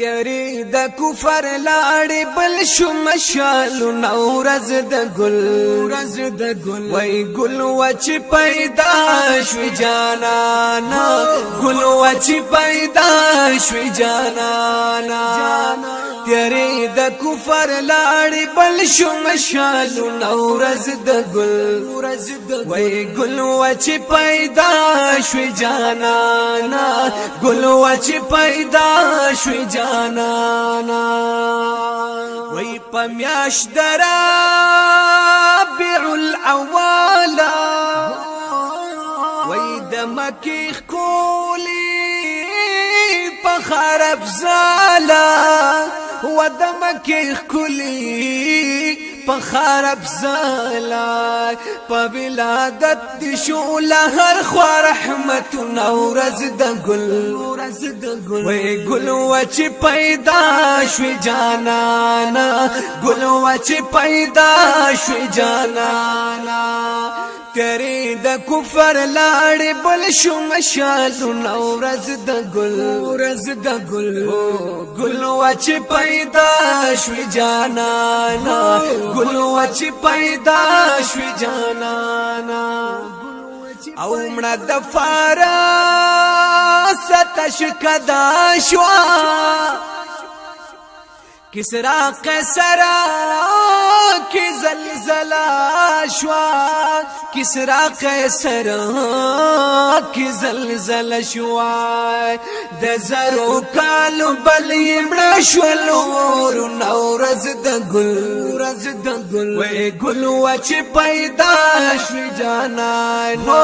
تیری د کفر لاړې بل شو مشالو نو ورځ د ګل وای ګل وچ پیدا شوی جانانا ګل وچ پیدا شوی جانانا تیری د کفر لاړې بل شو مشالو نو ورځ د ګل وای ګل وچ پیدا شوی جانانا ګل وچ پیدا شوی جانانا وی پمیاش درا بیع العوالا وی دمکی خولی پخار افزالا و دمکی خولی پخار افزالا پا ولادت دی شو لہر خوا رحمت نورز دا گل وی گل وچ پیدا شوی جانانا گل وچ پیدا شوی جانانا تیری د کفر لاړې بل شو مشالو نورز د ګل ګل وچ پیدا شوی جانانا ګل وچ پیدا شوی جانانا او مړه د فارا ستش کدا شوا کسرا قیصرا کی زلزلہ شوا کسرا قیصرا کی زلزلہ شوا د زرو کالو بل یمړه شولور نورز د ګل وای ګل وچ پیدا شوی جانانا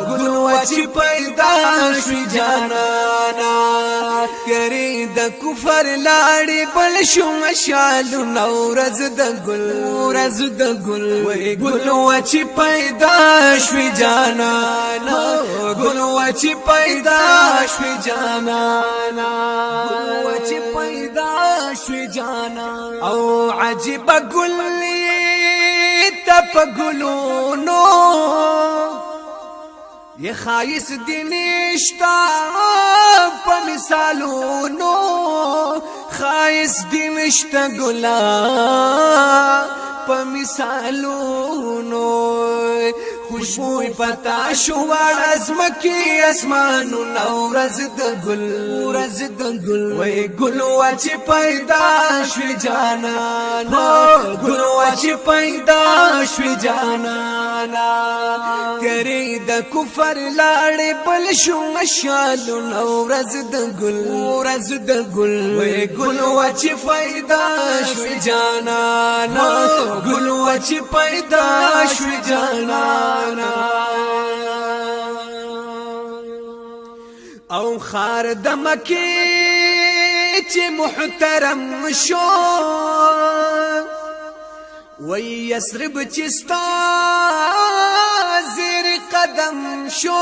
ګل وچ پیدا شوی جانانا کری د کفر لاړې بل شو مشالو نورز د ګل وای ګل وچ پیدا شوی جانانا ګل وچ پیدا شوی جانانا ګل وچ پیدا شوی جانانا او عجیب ګل تپ ګلونو یہ خایس دی نشتا پا مثالونو خایس دی نشتا گلا پا مثالونو خوشبوی پتا شوار ازمکی اسمانو نورز د ګل وی ګل وچ پیدا شوی جانانا ګل وچ پیدا شوی جانانا تیری د کفر لاړې بل شو مشالو نورز د ګل وی ګل وچ پیدا شوی جانانا ګل وچ پیدا شوی جانانا او خار د مکی چې محترم شو وی یسرب چستا زیر قدم شو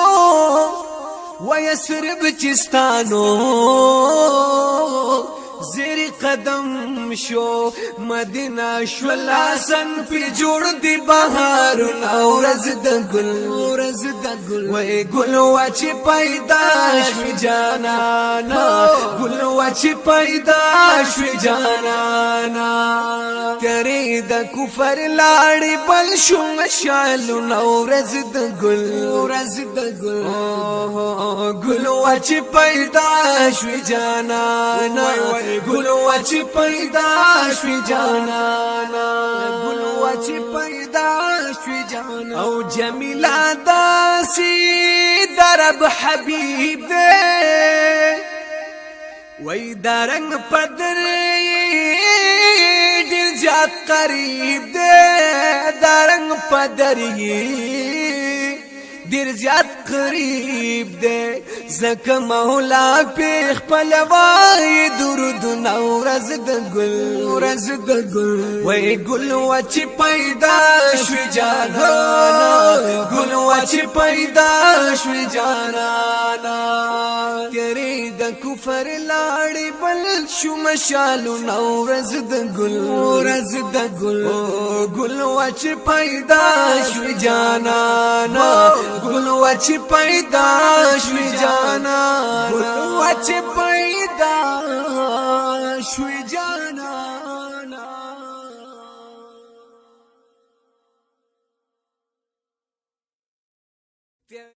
ویسرب چستانو زیر قدم شو مدینہ شولاسن پی جوڑ دی بہار نورز د ګل وی ګل وچ پیدا شوی جانانا ګل وچ پیدا شوی جانانا تیری د کفر لاړې بل شو مشالو نورز د ګل ګل وچ پیدا شوی جانانا ګل وچ پیدا شوی جانانا ګل وچ پیدا شوی جانانا او جمیلا داسی درب حبیب دے وی دارنگ پدر دل جات قریب دے دارنگ پدر دیر زیاد قریب دے زکا مولا پیخ پلوائی درود نورز د ګل وی ګل وچ پیدا شوی جانانا ګل وچ پیدا شوی جانانا تیری د کفر لاړې بل شو مشالو نورز د ګل ګل وچ پیدا شوی جانانا ګل وچ پیدا شوی جانا ګل وچ پیدا شوي جانانا